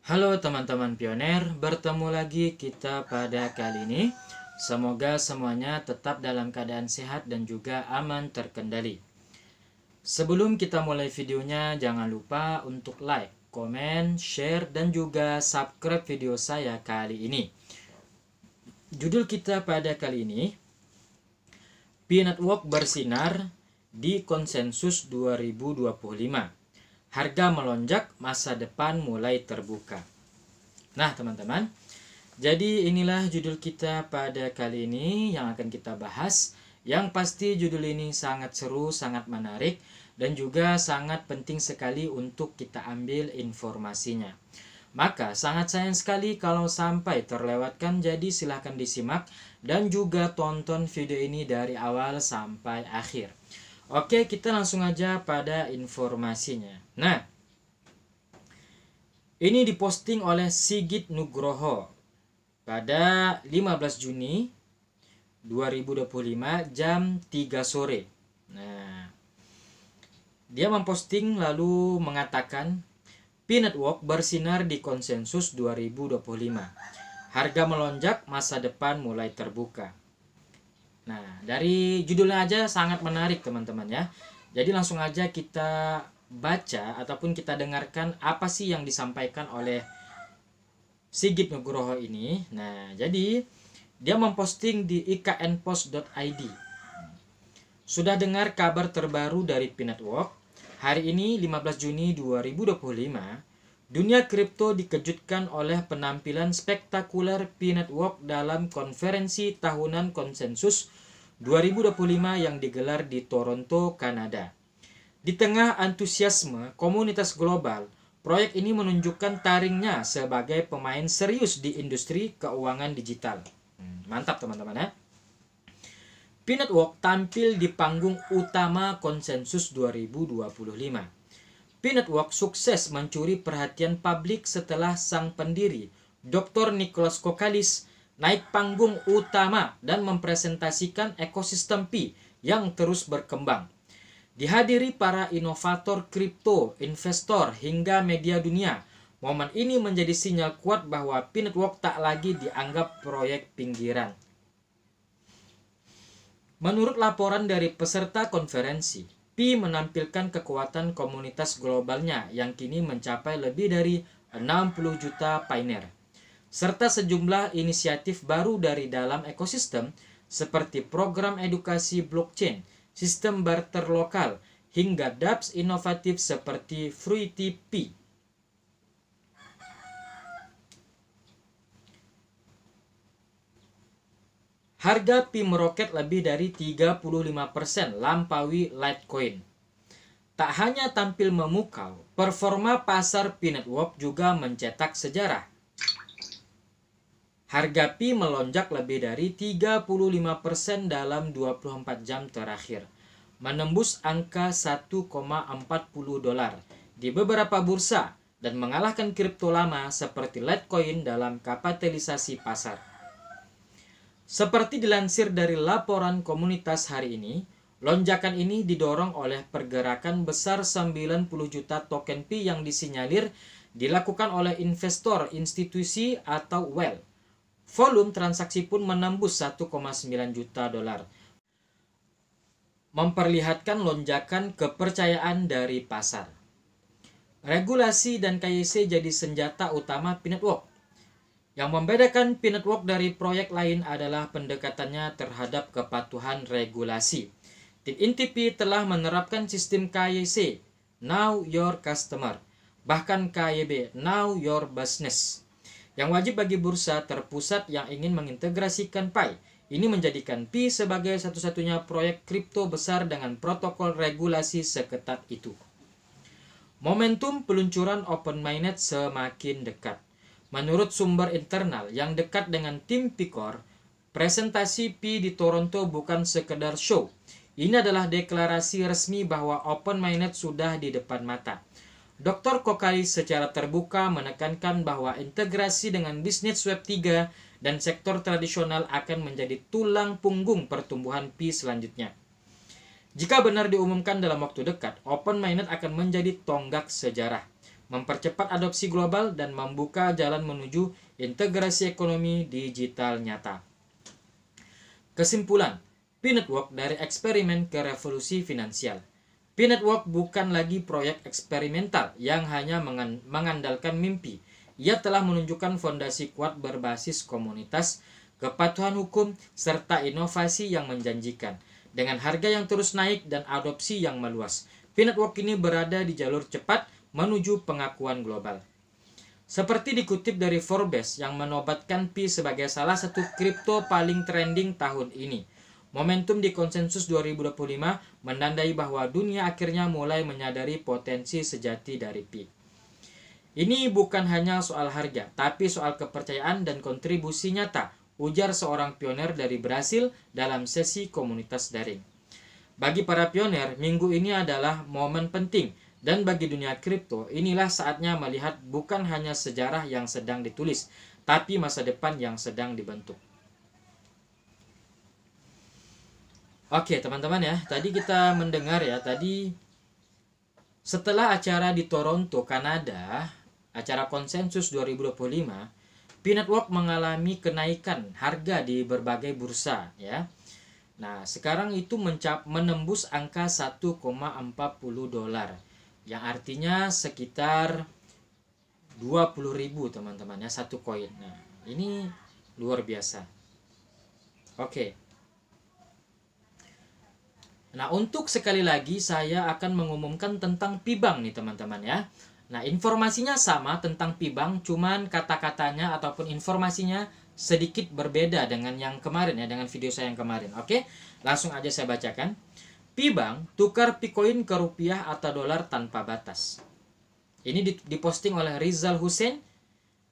Halo teman-teman pioner, bertemu lagi kita pada kali ini. Semoga semuanya tetap dalam keadaan sehat dan juga aman terkendali. Sebelum kita mulai videonya, jangan lupa untuk like, komen, share, dan juga subscribe video saya kali ini. Judul kita pada kali ini, P-Network bersinar di konsensus 2025. Harga melonjak, masa depan mulai terbuka. Nah teman-teman, jadi inilah judul kita pada kali ini yang akan kita bahas. Yang pasti judul ini sangat seru, sangat menarik, dan juga sangat penting sekali untuk kita ambil informasinya. Maka sangat sayang sekali kalau sampai terlewatkan, jadi silahkan disimak dan juga tonton video ini dari awal sampai akhir. Oke, kita langsung aja pada informasinya. Nah, ini diposting oleh Sigit Nugroho pada 15 Juni 2025 jam 3 sore. Nah, dia memposting lalu mengatakan P-Network bersinar di konsensus 2025. Harga melonjak, masa depan mulai terbuka. Nah, dari judulnya aja sangat menarik teman-teman ya. Jadi langsung aja kita baca ataupun kita dengarkan apa sih yang disampaikan oleh Sigit Nugroho ini. Nah, jadi dia memposting di iknpost.id. Sudah dengar kabar terbaru dari P-Network? Hari ini 15 Juni 2025, dunia kripto dikejutkan oleh penampilan spektakuler P-Network dalam konferensi tahunan konsensus 2025 yang digelar di Toronto, Kanada. Di tengah antusiasme komunitas global, proyek ini menunjukkan taringnya sebagai pemain serius di industri keuangan digital. Mantap teman-teman ya. P-Network tampil di panggung utama konsensus 2025. P-Network sukses mencuri perhatian publik setelah sang pendiri, Dr. Nicholas Kokalis, naik panggung utama dan mempresentasikan ekosistem Pi yang terus berkembang. Dihadiri para inovator kripto, investor, hingga media dunia, momen ini menjadi sinyal kuat bahwa P-Network tak lagi dianggap proyek pinggiran. Menurut laporan dari peserta konferensi, Pi menampilkan kekuatan komunitas globalnya yang kini mencapai lebih dari 60 juta pioneer, serta sejumlah inisiatif baru dari dalam ekosistem seperti program edukasi blockchain, sistem barter lokal, hingga dApps inovatif seperti Fruity Pi. Harga Pi meroket lebih dari 35%, lampaui Litecoin. Tak hanya tampil memukau, performa pasar P-Network juga mencetak sejarah. Harga Pi melonjak lebih dari 35% dalam 24 jam terakhir, menembus angka 1,40 dolar di beberapa bursa dan mengalahkan kripto lama seperti Litecoin dalam kapitalisasi pasar. Seperti dilansir dari laporan komunitas hari ini, lonjakan ini didorong oleh pergerakan besar 90 juta token Pi yang disinyalir dilakukan oleh investor institusi atau whale. Volume transaksi pun menembus 1,9 juta dolar, memperlihatkan lonjakan kepercayaan dari pasar. Regulasi dan KYC jadi senjata utama P-Network. Yang membedakan P-Network dari proyek lain adalah pendekatannya terhadap kepatuhan regulasi. Tim inti Pi telah menerapkan sistem KYC, Know Your Customer, bahkan KYB, Know Your Business, yang wajib bagi bursa terpusat yang ingin mengintegrasikan Pi. Ini menjadikan Pi sebagai satu-satunya proyek kripto besar dengan protokol regulasi seketat itu. Momentum peluncuran Open Mainnet semakin dekat. Menurut sumber internal yang dekat dengan tim Picor, presentasi Pi di Toronto bukan sekedar show. Ini adalah deklarasi resmi bahwa Open Mainnet sudah di depan mata. Dr. Kokalis secara terbuka menekankan bahwa integrasi dengan bisnis Web 3 dan sektor tradisional akan menjadi tulang punggung pertumbuhan Pi selanjutnya. Jika benar diumumkan dalam waktu dekat, Open Mainnet akan menjadi tonggak sejarah. mempercepat adopsi global, dan membuka jalan menuju integrasi ekonomi digital nyata. Kesimpulan, P-Network dari eksperimen ke revolusi finansial. P-Network bukan lagi proyek eksperimental yang hanya mengandalkan mimpi. Ia telah menunjukkan fondasi kuat berbasis komunitas, kepatuhan hukum, serta inovasi yang menjanjikan. Dengan harga yang terus naik dan adopsi yang meluas, P-Network ini berada di jalur cepat menuju pengakuan global. Seperti dikutip dari Forbes yang menobatkan Pi sebagai salah satu kripto paling trending tahun ini, momentum di konsensus 2025 menandai bahwa dunia akhirnya mulai menyadari potensi sejati dari Pi. Ini bukan hanya soal harga, tapi soal kepercayaan dan kontribusi nyata, ujar seorang pioner dari Brasil dalam sesi komunitas daring. Bagi para pioner, minggu ini adalah momen penting, dan bagi dunia kripto, inilah saatnya melihat bukan hanya sejarah yang sedang ditulis, tapi masa depan yang sedang dibentuk. Oke teman-teman ya, tadi kita mendengar ya, tadi setelah acara di Toronto, Kanada, acara konsensus 2025, P-Network mengalami kenaikan harga di berbagai bursa ya. Nah, sekarang itu menembus angka 1,40 dolar, yang artinya sekitar 20.000 teman-teman ya, satu koin. Nah, ini luar biasa. Oke. Nah, untuk sekali lagi saya akan mengumumkan tentang P-Bank nih teman-teman ya. Nah, informasinya sama tentang P-Bank, cuman kata-katanya ataupun informasinya sedikit berbeda dengan yang kemarin ya, dengan video saya yang kemarin. Oke, langsung aja saya bacakan. P-Bank tukar P-Coin ke rupiah atau dolar tanpa batas. Ini diposting oleh Rizal Hussein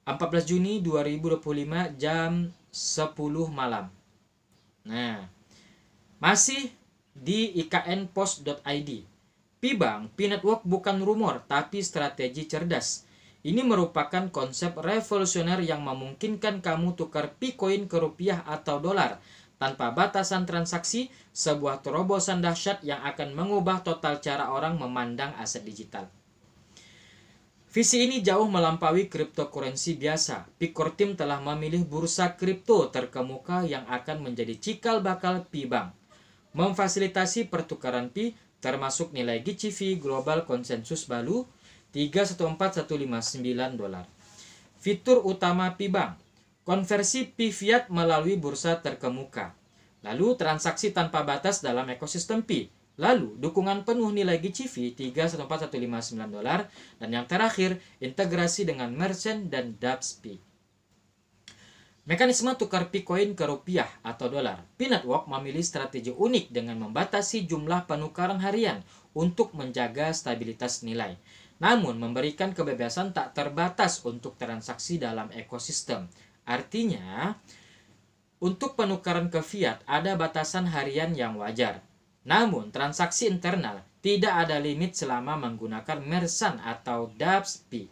14 Juni 2025 jam 10 malam. Nah, masih di iknpost.id. P-Bank, P-Network bukan rumor tapi strategi cerdas. Ini merupakan konsep revolusioner yang memungkinkan kamu tukar P-Coin ke rupiah atau dolar tanpa batasan transaksi, sebuah terobosan dahsyat yang akan mengubah total cara orang memandang aset digital. Visi ini jauh melampaui cryptocurrency biasa. P-Core Team telah memilih bursa kripto terkemuka yang akan menjadi cikal bakal P-Bank, memfasilitasi pertukaran Pi termasuk nilai GCV Global Consensus Value 314159 dolar. Fitur utama P-Bank, konversi Pi Fiat melalui bursa terkemuka. Lalu transaksi tanpa batas dalam ekosistem Pi. Lalu dukungan penuh nilai GCV 314159 dolar. Dan yang terakhir, integrasi dengan merchant dan dApps Pi. Mekanisme tukar P-Coin ke rupiah atau dolar. P-Network memilih strategi unik dengan membatasi jumlah penukaran harian untuk menjaga stabilitas nilai, namun memberikan kebebasan tak terbatas untuk transaksi dalam ekosistem. Artinya, untuk penukaran ke fiat ada batasan harian yang wajar. Namun, transaksi internal tidak ada limit selama menggunakan merchant atau dApps Pi.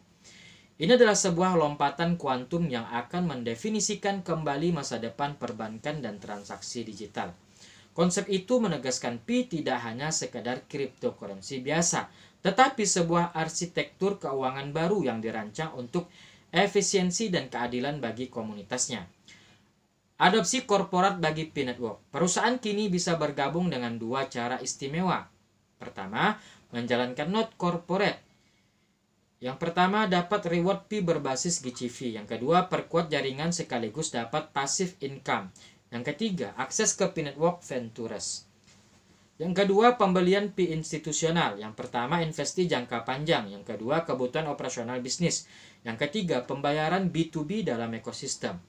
Ini adalah sebuah lompatan kuantum yang akan mendefinisikan kembali masa depan perbankan dan transaksi digital. Konsep itu menegaskan Pi tidak hanya sekedar cryptocurrency biasa, tetapi sebuah arsitektur keuangan baru yang dirancang untuk efisiensi dan keadilan bagi komunitasnya. Adopsi korporat bagi P-Network. Perusahaan kini bisa bergabung dengan dua cara istimewa. Pertama, menjalankan node corporate. Yang pertama, dapat reward Pi berbasis GCV. Yang kedua, perkuat jaringan sekaligus dapat passive income. Yang ketiga, akses ke P-Network Ventures. Yang kedua, pembelian Pi institusional. Yang pertama, investasi jangka panjang. Yang kedua, kebutuhan operasional bisnis. Yang ketiga, pembayaran B2B dalam ekosistem.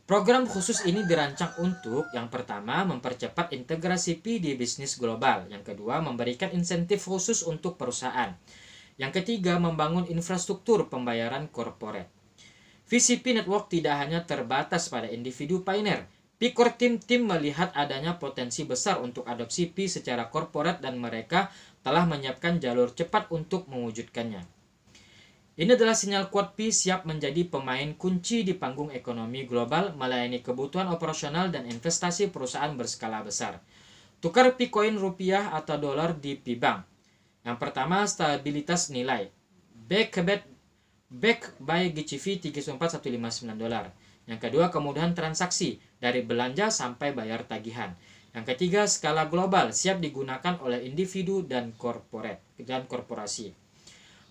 Program khusus ini dirancang untuk, yang pertama, mempercepat integrasi Pi di bisnis global. Yang kedua, memberikan insentif khusus untuk perusahaan. Yang ketiga, membangun infrastruktur pembayaran korporat. Visi P-Network tidak hanya terbatas pada individu pioneer. P-Core Team melihat adanya potensi besar untuk adopsi Pi secara korporat dan mereka telah menyiapkan jalur cepat untuk mewujudkannya. Ini adalah sinyal kuat Pi siap menjadi pemain kunci di panggung ekonomi global, melayani kebutuhan operasional dan investasi perusahaan berskala besar. Tukar P-Coin rupiah atau dolar di P-Bank. Yang pertama, stabilitas nilai. Back by GCV $34159. Yang kedua, kemudahan transaksi dari belanja sampai bayar tagihan. Yang ketiga, skala global, siap digunakan oleh individu dan korporasi.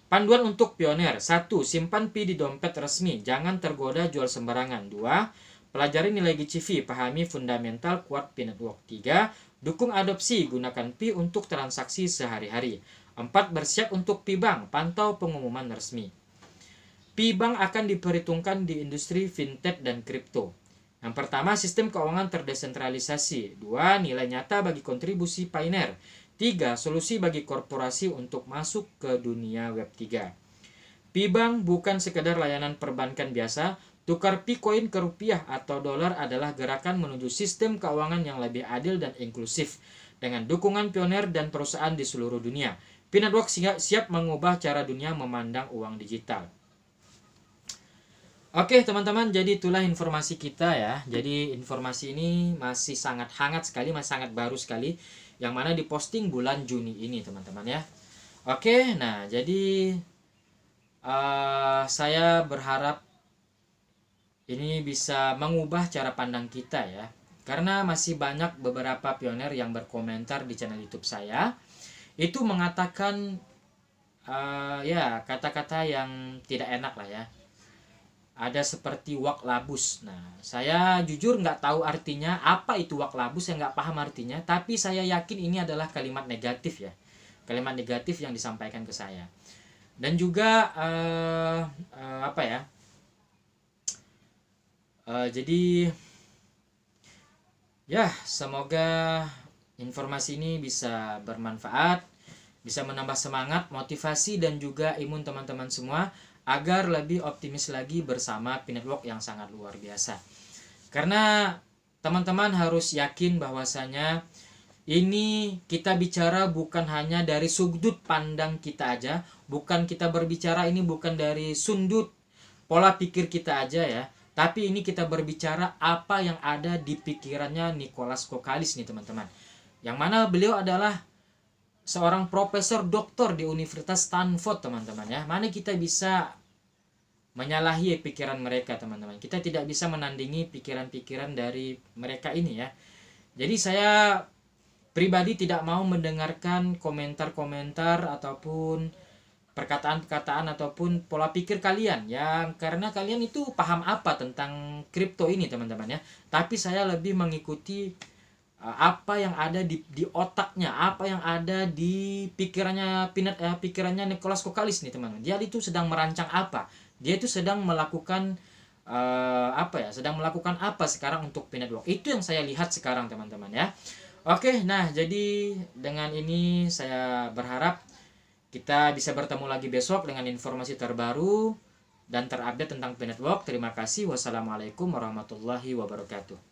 Panduan untuk pioner. 1. Simpan Pi di dompet resmi, jangan tergoda jual sembarangan. 2. Pelajari nilai GCV, pahami fundamental kuat Pi Network. 3. Dukung adopsi, gunakan Pi untuk transaksi sehari-hari. 4. Bersiap untuk Pi Bank, pantau pengumuman resmi. Pi Bank akan diperhitungkan di industri fintech dan kripto. Yang pertama, sistem keuangan terdesentralisasi. 2. Nilai nyata bagi kontribusi pioneer. 3. Solusi bagi korporasi untuk masuk ke dunia Web 3. Pi Bank bukan sekedar layanan perbankan biasa. Tukar Pi koin ke rupiah atau dolar adalah gerakan menuju sistem keuangan yang lebih adil dan inklusif dengan dukungan pioner dan perusahaan di seluruh dunia. Pi Network siap mengubah cara dunia memandang uang digital. Oke teman-teman, jadi itulah informasi kita ya. Jadi informasi ini masih sangat hangat sekali, masih sangat baru sekali, yang mana diposting bulan Juni ini teman-teman ya. Oke, nah jadi saya berharap ini bisa mengubah cara pandang kita ya. Karena masih banyak beberapa pioner yang berkomentar di channel YouTube saya, itu mengatakan ya kata-kata yang tidak enak lah ya. Ada seperti waklabus. Nah, saya jujur nggak tahu artinya apa itu waklabus, saya nggak paham artinya. Tapi saya yakin ini adalah kalimat negatif ya, kalimat negatif yang disampaikan ke saya. Dan juga apa ya? Jadi ya semoga informasi ini bisa bermanfaat, bisa menambah semangat, motivasi dan juga imun teman-teman semua, agar lebih optimis lagi bersama Pi Network yang sangat luar biasa. Karena teman-teman harus yakin bahwasanya ini kita bicara bukan hanya dari sudut pandang kita aja, bukan kita berbicara ini bukan dari sudut pola pikir kita aja ya, tapi ini kita berbicara apa yang ada di pikirannya Nicholas Kokkalis nih teman-teman. Yang mana beliau adalah seorang profesor doktor di Universitas Stanford teman-teman ya. Mana kita bisa menyalahi pikiran mereka teman-teman. Kita tidak bisa menandingi pikiran-pikiran dari mereka ini ya. Jadi saya pribadi tidak mau mendengarkan komentar-komentar ataupun perkataan-perkataan ataupun pola pikir kalian yang karena kalian itu paham apa tentang kripto ini teman-teman ya. Tapi saya lebih mengikuti apa yang ada di otaknya, apa yang ada di pikirannya Nicholas Kokkalis nih teman-teman. Dia itu sedang merancang apa? Dia itu sedang melakukan sedang melakukan apa sekarang untuk Pi Network. Itu yang saya lihat sekarang teman-teman ya. Oke, nah jadi dengan ini saya berharap kita bisa bertemu lagi besok dengan informasi terbaru dan terupdate tentang Pi Network. Terima kasih. Wassalamualaikum warahmatullahi wabarakatuh.